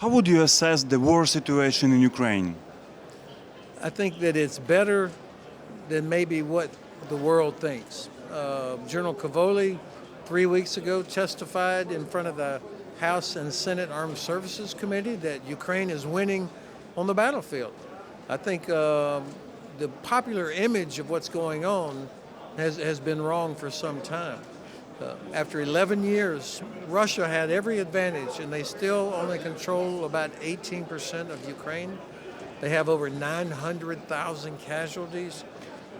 How would you assess the war situation in Ukraine? I think that it's better than maybe what the world thinks. General Cavoli 3 weeks ago testified in front of the House and Senate Armed Services Committee that Ukraine is winning on the battlefield. I think the popular image of what's going on has been wrong for some time. After 11 years, Russia had every advantage, and they still only control about 18% of Ukraine. They have over 900,000 casualties,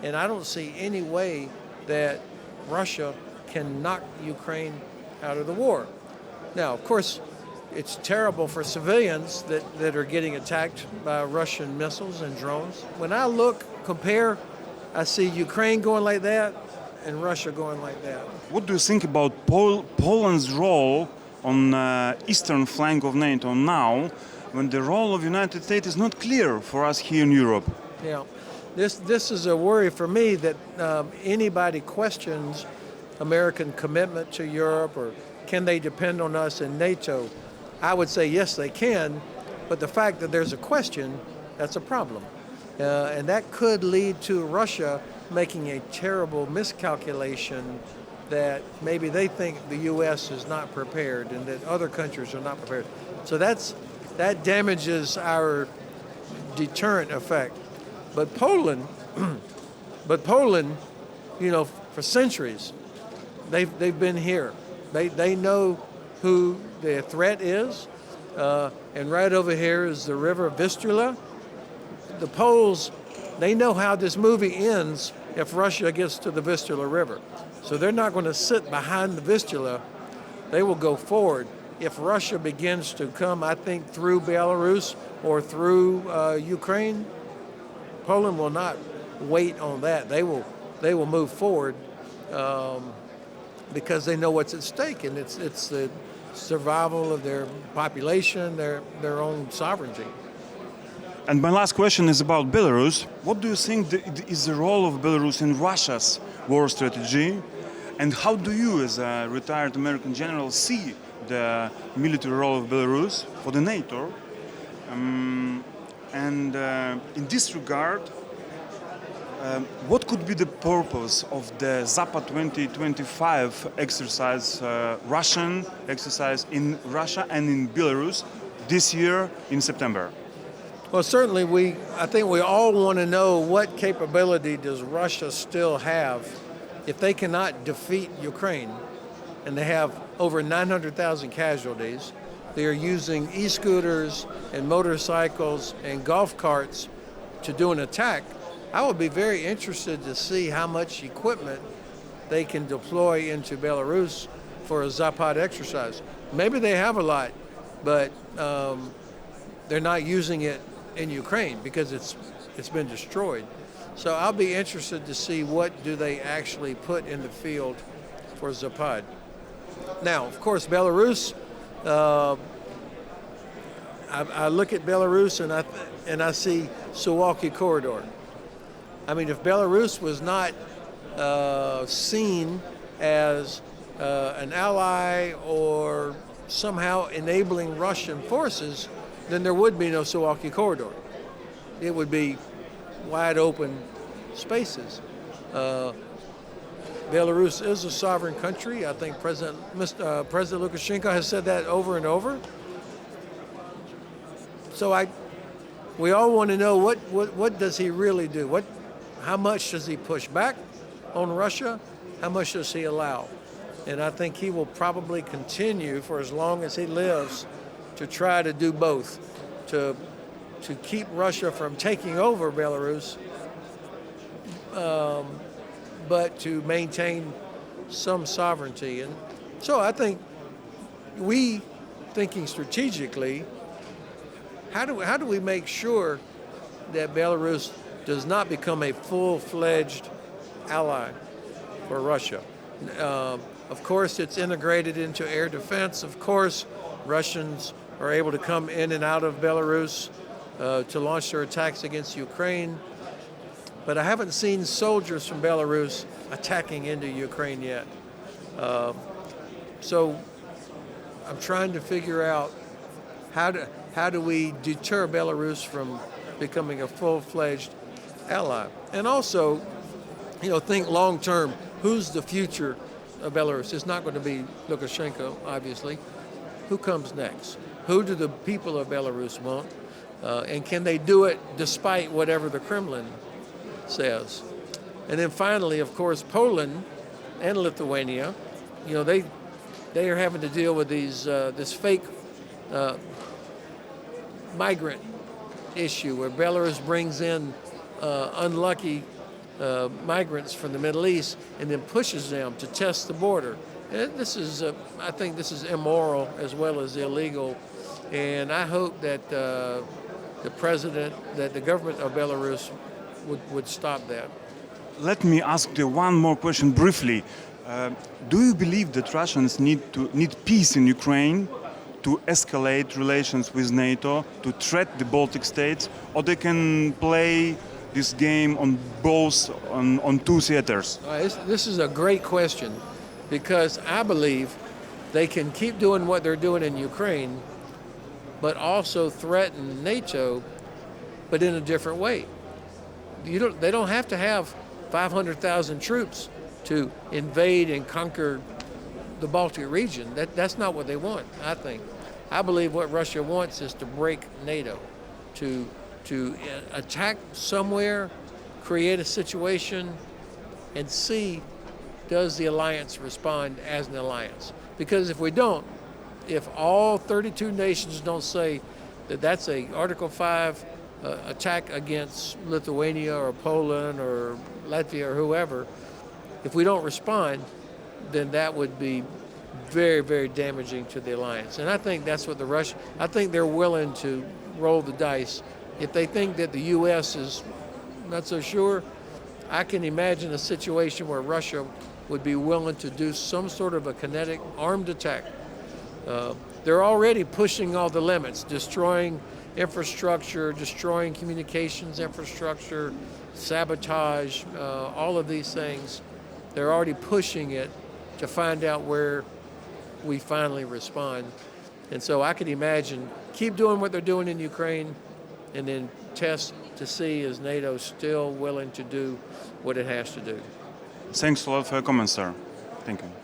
and I don't see any way that Russia can knock Ukraine out of the war. Now, of course, it's terrible for civilians that are getting attacked by Russian missiles and drones. When I compare, I see Ukraine going like that and Russia going like that. What do you think about Poland's role on eastern flank of NATO now, when the role of United States is not clear for us here in Europe? Yeah, this is a worry for me that anybody questions American commitment to Europe or can they depend on us in NATO. I would say yes, they can, but the fact that there's a question, that's a problem. And that could lead to Russia making a terrible miscalculation that maybe they think the U.S. is not prepared and that other countries are not prepared. So that damages our deterrent effect. But Poland, for centuries, they've been here. They know who the threat is, and right over here is the river Vistula. The Poles, they know how this movie ends if Russia gets to the Vistula River. So they're not going to sit behind the Vistula. They will go forward. If Russia begins to come, I think, through Belarus or through Ukraine, Poland will not wait on that. They will move forward because they know what's at stake, and it's the survival of their population, their own sovereignty. And my last question is about Belarus. What do you think is the role of Belarus in Russia's war strategy? And how do you, as a retired American general, see the military role of Belarus for the NATO? In this regard, what could be the purpose of the Zapad 2025 exercise, Russian exercise in Russia and in Belarus this year in September? Well, certainly I think we all want to know what capability does Russia still have if they cannot defeat Ukraine, and they have over 900,000 casualties. They are using e-scooters and motorcycles and golf carts to do an attack. I would be very interested to see how much equipment they can deploy into Belarus for a Zapad exercise. Maybe they have a lot, but they're not using it in Ukraine because it's been destroyed. So I'll be interested to see what do they actually put in the field for Zapad. Now, of course, Belarus, I look at Belarus and I see Suwalki Corridor. I mean, if Belarus was not seen as an ally or somehow enabling Russian forces, then there would be no Suwalki Corridor. It would be wide open spaces. Belarus is a sovereign country. I think President Lukashenko has said that over and over. So we all want to know what does he really do? How much does he push back on Russia? How much does he allow? And I think he will probably continue for as long as he lives to try to do both, to keep Russia from taking over Belarus, but to maintain some sovereignty. And so I think thinking strategically, how do we make sure that Belarus does not become a full-fledged ally for Russia? Of course, it's integrated into air defense. Of course, Russians are able to come in and out of Belarus to launch their attacks against Ukraine. But I haven't seen soldiers from Belarus attacking into Ukraine yet. So I'm trying to figure out how do we deter Belarus from becoming a full-fledged ally? And also, think long-term. Who's the future of Belarus? It's not going to be Lukashenko, obviously. Who comes next? Who do the people of Belarus want? And can they do it despite whatever the Kremlin says? And then finally, of course, Poland and Lithuania, they are having to deal with this fake migrant issue where Belarus brings in unlucky migrants from the Middle East and then pushes them to test the border. And I think this is immoral as well as illegal. And I hope that the government of Belarus would stop that. Let me ask you one more question briefly. Do you believe that Russians need peace in Ukraine to escalate relations with NATO, to threat the Baltic states, or they can play this game on two theaters? This is a great question, because I believe they can keep doing what they're doing in Ukraine, but also threaten NATO, but in a different way. They don't have to have 500,000 troops to invade and conquer the Baltic region. That's not what they want, I think. I believe what Russia wants is to break NATO, to attack somewhere, create a situation, and see, does the alliance respond as an alliance? Because if we don't, if all 32 nations don't say that that's a Article 5 attack against Lithuania or Poland or Latvia or whoever, if we don't respond, then that would be very, very damaging to the alliance. And I think that's what I think they're willing to roll the dice. If they think that the U.S. is not so sure, I can imagine a situation where Russia would be willing to do some sort of a kinetic armed attack. They're already pushing all the limits, destroying infrastructure, destroying communications infrastructure, sabotage, all of these things. They're already pushing it to find out where we finally respond. And so I could imagine keep doing what they're doing in Ukraine and then test to see is NATO still willing to do what it has to do. Thanks a lot for your comments, sir. Thank you.